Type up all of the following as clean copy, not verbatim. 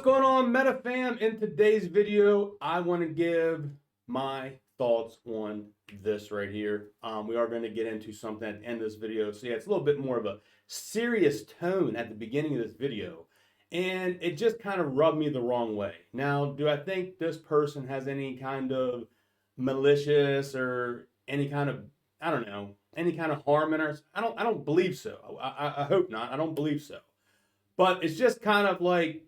going on, Meta fam? In today's video, I want to give my thoughts on this right here. We are going to get into something at the end of this video. So yeah, it's a little bit more of a serious tone at the beginning of this video. And it just kind of rubbed me the wrong way. Now, do I think this person has any kind of malicious or any kind of, I don't know, any kind of harm in us? I don't believe so. I hope not. I don't believe so. But it's just kind of like,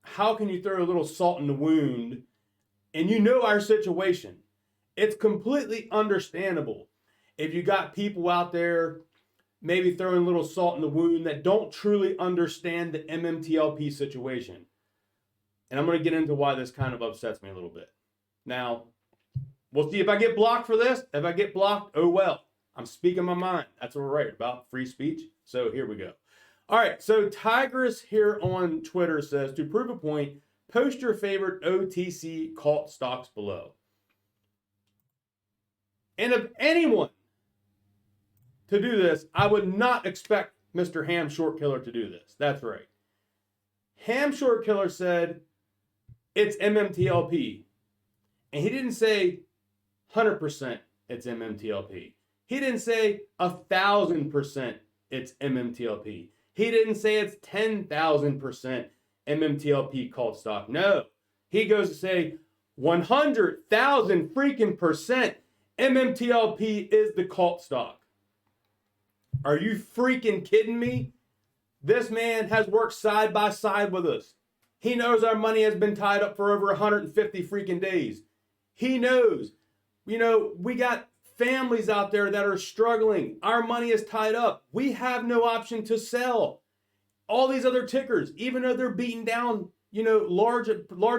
how can you throw a little salt in the wound? And you know our situation. It's completely understandable if you got people out there maybe throwing a little salt in the wound that don't truly understand the MMTLP situation. And I'm going to get into why this kind of upsets me a little bit. Now, we'll see if I get blocked for this. If I get blocked, oh well. I'm speaking my mind. That's what we're right about, free speech. So here we go. All right, so Tigress here on Twitter says, to prove a point, post your favorite OTC cult stocks below. And if anyone to do this, I would not expect Mr. Ham Short Killer to do this. That's right. Ham Short Killer said it's MMTLP. And he didn't say 100% it's MMTLP. He didn't say 1,000% it's MMTLP. He didn't say it's 10,000% MMTLP cult stock. No, he goes to say 100,000 freaking percent MMTLP is the cult stock. Are you freaking kidding me? This man has worked side by side with us. He knows our money has been tied up for over 150 freaking days. He knows, you know, we got families out there that are struggling. Our money is tied up. We have no option to sell. All these other tickers, even though they're beating down, you know, large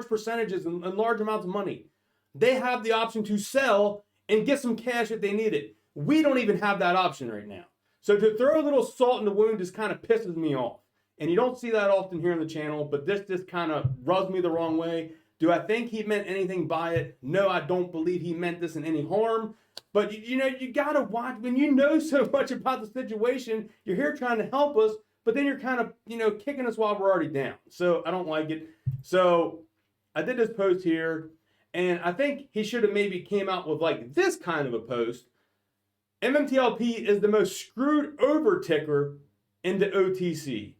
percentages and large amounts of money, they have the option to sell and get some cash if they need it. We don't even have that option right now. So to throw a little salt in the wound just kind of pisses me off. And you don't see that often here on the channel, but this just kind of rubs me the wrong way. Do I think he meant anything by it? No, I don't believe he meant this in any harm. But, you know, you got to watch. When you know so much about the situation, you're here trying to help us, but then you're kind of, you know, kicking us while we're already down. So I don't like it. So I did this post here, and I think he should have maybe came out with like this kind of a post. MMTLP is the most screwed over ticker in the OTC.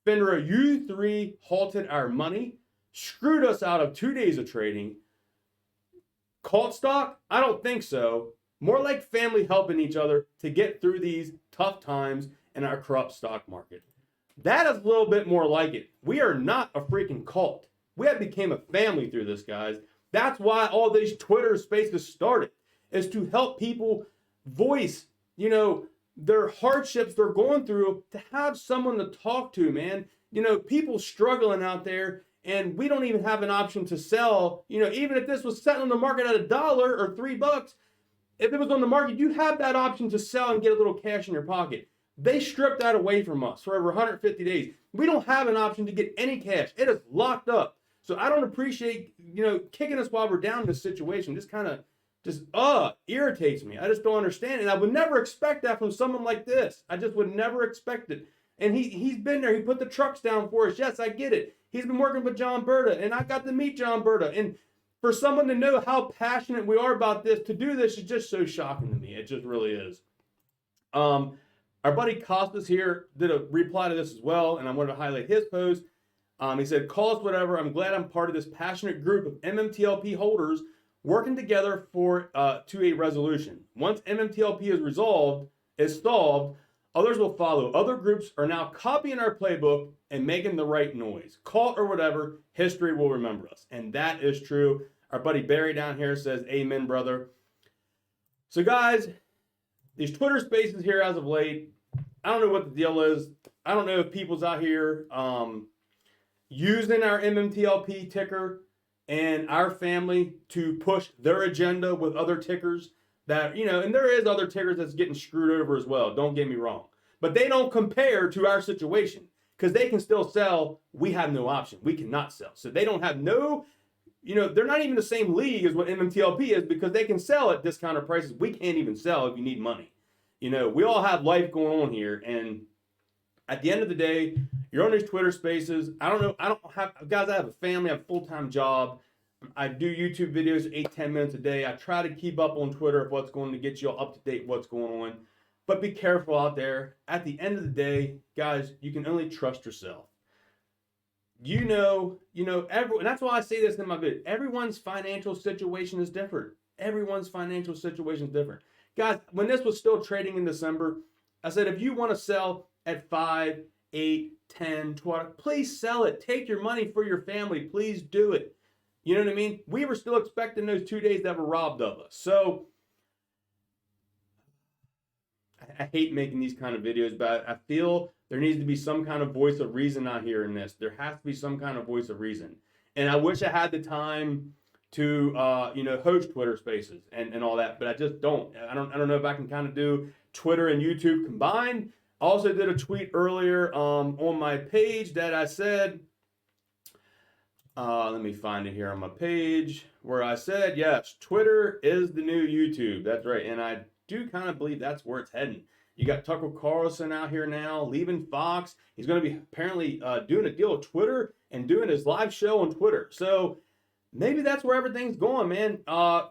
FINRA U3 halted our money, screwed us out of 2 days of trading. Cult stock? I don't think so. More like family helping each other to get through these tough times in our corrupt stock market. That is a little bit more like it. We are not a freaking cult. We have became a family through this, guys. That's why all these Twitter spaces started, is to help people voice, you know, their hardships they're going through, to have someone to talk to, man. You know, people struggling out there, and we don't even have an option to sell. You know, even if this was set on the market at $1 or $3, if it was on the market, you have that option to sell and get a little cash in your pocket. They stripped that away from us for over 150 days. We don't have an option to get any cash. It is locked up. So I don't appreciate, you know, kicking us while we're down in this situation. Just kind of irritates me. I just don't understand it. And I would never expect that from someone like this. I just would never expect it. And he's been there. He put the trucks down for us. Yes, I get it. He's been working with John Berta, and I got to meet John Berta. And for someone to know how passionate we are about this, to do this is just so shocking to me. It just really is. Our buddy Costas here did a reply to this as well, and I wanted to highlight his post. He said, call us whatever. I'm glad I'm part of this passionate group of MMTLP holders working together to a resolution. Once MMTLP is solved, others will follow. Other groups are now copying our playbook and making the right noise. Cult or whatever, history will remember us. And that is true. Our buddy Barry down here says, amen, brother. So guys, these Twitter spaces here as of late, I don't know what the deal is. I don't know if people's out here using our MMTLP ticker and our family to push their agenda with other tickers that, you know, and there is other tickers that's getting screwed over as well. Don't get me wrong. But they don't compare to our situation, because they can still sell. We have no option. We cannot sell. So they don't have no, you know, they're not even the same league as what MMTLP is, because they can sell at discounted prices. We can't even sell if you need money. You know, we all have life going on here. And at the end of the day, You're on these Twitter spaces. I don't know. I don't have, guys, I have a family, I have a full-time job. I do YouTube videos 8-10 minutes a day. I try to keep up on Twitter of what's going to get you all up to date what's going on. But be careful out there. At the end of the day, guys, you can only trust yourself. And that's why I say this in my video. Everyone's financial situation is different. Everyone's financial situation is different. Guys, when this was still trading in December, I said, if you want to sell at 5, 8, 10, 12, please sell it. Take your money for your family. Please do it. You know what I mean? We were still expecting those 2 days that were robbed of us. So I hate making these kind of videos, but I feel there needs to be some kind of voice of reason out here in this. There has to be some kind of voice of reason. And I wish I had the time to host Twitter Spaces and all that, but I just don't. I don't know if I can kind of do Twitter and YouTube combined. I also did a tweet earlier on my page that I said, let me find it here on my page, where I said, yes, Twitter is the new YouTube. That's right. And I do kind of believe that's where it's heading. You got Tucker Carlson out here now, leaving Fox. He's going to be apparently doing a deal with Twitter and doing his live show on Twitter. So maybe that's where everything's going, man. I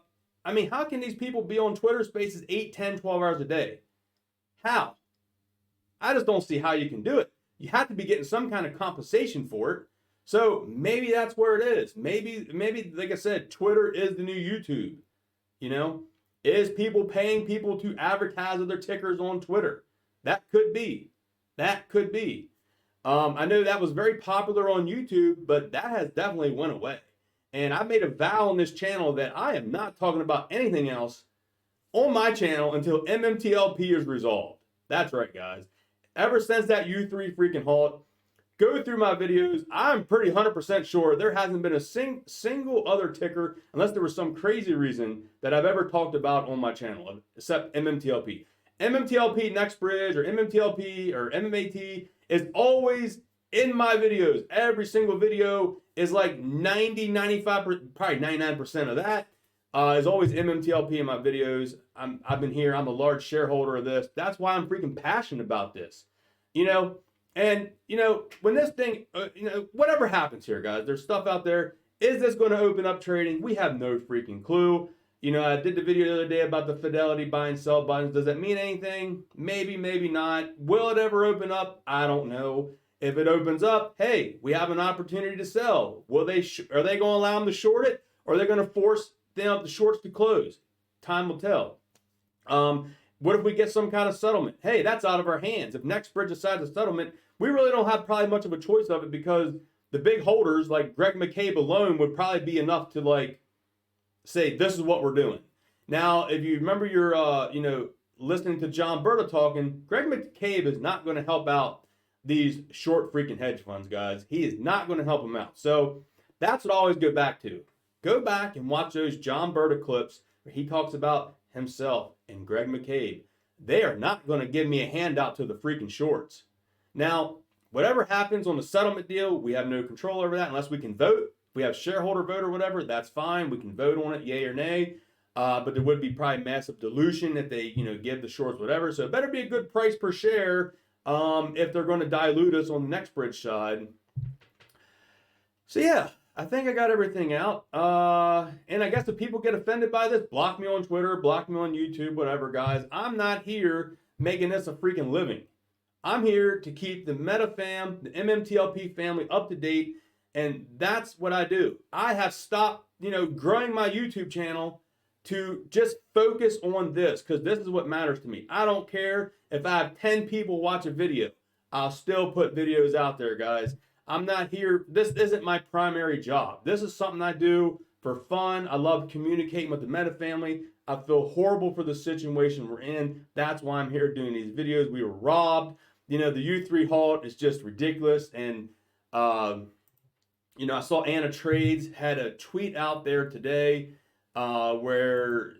mean, how can these people be on Twitter Spaces 8, 10, 12 hours a day? How? I just don't see how you can do it. You have to be getting some kind of compensation for it. So maybe that's where it is. Maybe like I said, Twitter is the new YouTube. You know, is people paying people to advertise their tickers on Twitter? That could be. That could be. I know that was very popular on YouTube, but that has definitely went away. And I made a vow on this channel that I am not talking about anything else on my channel until MMTLP is resolved. That's right, guys. Ever since that U3 freaking halt, go through my videos. I'm pretty 100% sure there hasn't been a single other ticker, unless there was some crazy reason, that I've ever talked about on my channel, except MMTLP. MMTLP Nextbridge or MMTLP or mmat is always in my videos. Every single video is like 90, 95, probably 99% of that is always MMTLP in my videos. I've been here. I'm a large shareholder of this. That's why I'm freaking passionate about this. And, when this thing, whatever happens here, guys, there's stuff out there. Is this going to open up trading? We have no freaking clue. I did the video the other day about the Fidelity buy and sell buttons. Does that mean anything? Maybe, maybe not. Will it ever open up? I don't know. If it opens up, hey, we have an opportunity to sell. Are they going to allow them to short it? Or are they going to force the shorts to close? Time will tell. What if we get some kind of settlement? Hey, that's out of our hands. If Nextbridge decides a settlement, we really don't have probably much of a choice of it, because the big holders like Greg McCabe alone would probably be enough to say, this is what we're doing. Now, if you remember your, listening to John Berta talking, Greg McCabe is not going to help out these short freaking hedge funds, guys. He is not going to help them out. So that's what I always go back to. Go back and watch those John Berta clips where he talks about himself and Greg McCabe. They are not going to give me a handout to the freaking shorts. Now, whatever happens on the settlement deal, we have no control over that unless we can vote. If we have shareholder vote or whatever, that's fine. We can vote on it, yay or nay. But there would be probably massive dilution if they, give the shorts whatever. So it better be a good price per share if they're going to dilute us on the Nextbridge side. So yeah, I think I got everything out. And I guess if people get offended by this, block me on Twitter, block me on YouTube, whatever, guys. I'm not here making this a freaking living. I'm here to keep the Meta fam, the MMTLP family up to date. And that's what I do. I have stopped, growing my YouTube channel to just focus on this, because this is what matters to me. I don't care if I have 10 people watch a video. I'll still put videos out there, guys. I'm not here. This isn't my primary job. This is something I do for fun. I love communicating with the Meta family. I feel horrible for the situation we're in. That's why I'm here doing these videos. We were robbed. The U3 halt is just ridiculous. And, I saw Anna Trades had a tweet out there today where,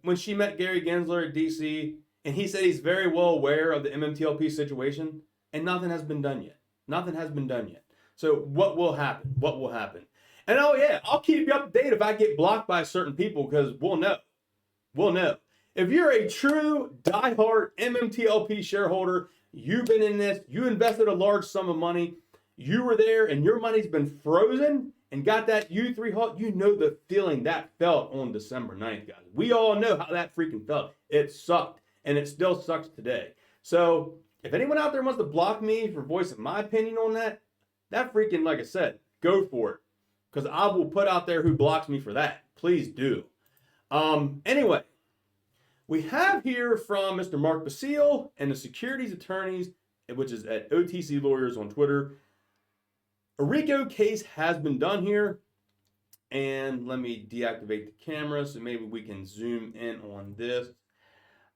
when she met Gary Gensler at DC, and he said he's very well aware of the MMTLP situation, and nothing has been done yet. Nothing has been done yet. So what will happen? What will happen? And oh yeah, I'll keep you up to date if I get blocked by certain people, because we'll know. We'll know. If you're a true diehard MMTLP shareholder, You've been in this. You invested a large sum of money. You were there, and your money's been frozen and got that U3 halt. You know the feeling that felt on December 9th, guys. We all know how that freaking felt. It sucked, and it still sucks today. So if anyone out there wants to block me for voicing my opinion on that freaking, like I said, go for it. Because I will put out there who blocks me for that. Please do. Anyway, we have here from Mr. Mark Basile and the securities attorneys, which is at OTC Lawyers on Twitter. A RICO case has been done here. And let me deactivate the camera so maybe we can zoom in on this.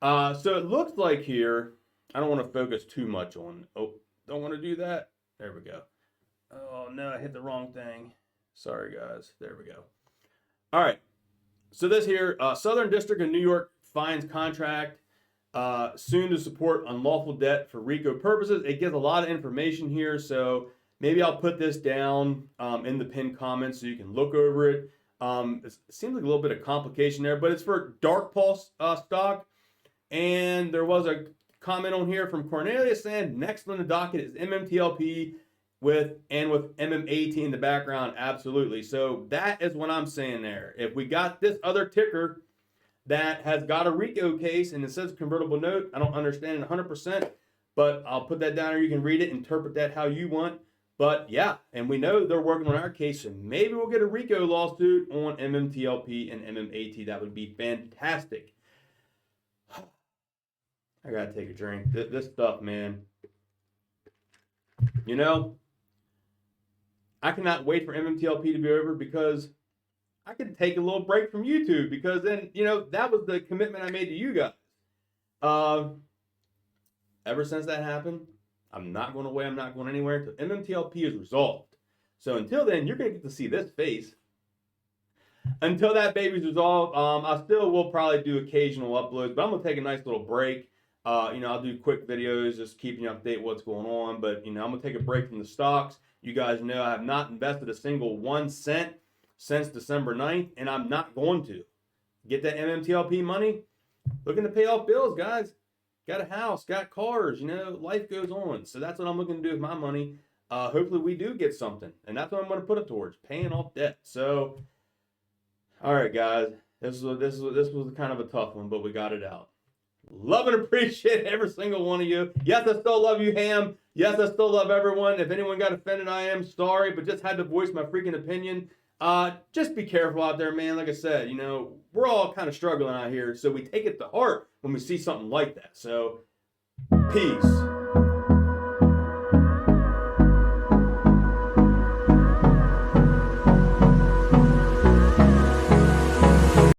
So it looks like here, I don't want to focus too much on, don't want to do that. There we go. Oh no, I hit the wrong thing. Sorry guys, there we go. All right, so this here, Southern District of New York fines contract soon to support unlawful debt for RICO purposes. It gives a lot of information here, so maybe I'll put this down in the pinned comments so you can look over it. It seems like a little bit of complication there, but it's for Dark Pulse stock. And there was a comment on here from Cornelius saying next on the docket is MMTLP with mmat in the background. Absolutely. So that is what I'm saying there. If we got this other ticker that has got a RICO case and it says convertible note, I don't understand it 100%, but I'll put that down there. You can read it, interpret that how you want. But yeah, and we know they're working on our case, so maybe we'll get a RICO lawsuit on MMTLP and mmat. That would be fantastic. I gotta take a drink. This stuff, man. You know, I cannot wait for MMTLP to be over because I could take a little break from YouTube because then, you know, that was the commitment I made to you guys. Ever since that happened, I'm not going away. I'm not going anywhere until MMTLP is resolved. So until then, you're going to get to see this face. Until that baby's resolved, I still will probably do occasional uploads, but I'm going to take a nice little break. You know, I'll do quick videos, just keeping you updated what's going on. But, you know, I'm going to take a break from the stocks. You guys know I have not invested a single 1 cent since December 9th, and I'm not going to. Get that MMTLP money. Looking to pay off bills, guys. Got a house, got cars, you know, life goes on. So that's what I'm looking to do with my money. Hopefully we do get something. And that's what I'm going to put it towards, paying off debt. So, all right, guys. This was kind of a tough one, but we got it out. Love and appreciate every single one of you. Yes, I still love you, Ham. Yes, I still love everyone. If anyone got offended, I am sorry, but just had to voice my freaking opinion. Just be careful out there, man. Like I said, you know, we're all kind of struggling out here, so we take it to heart when we see something like that. So, peace.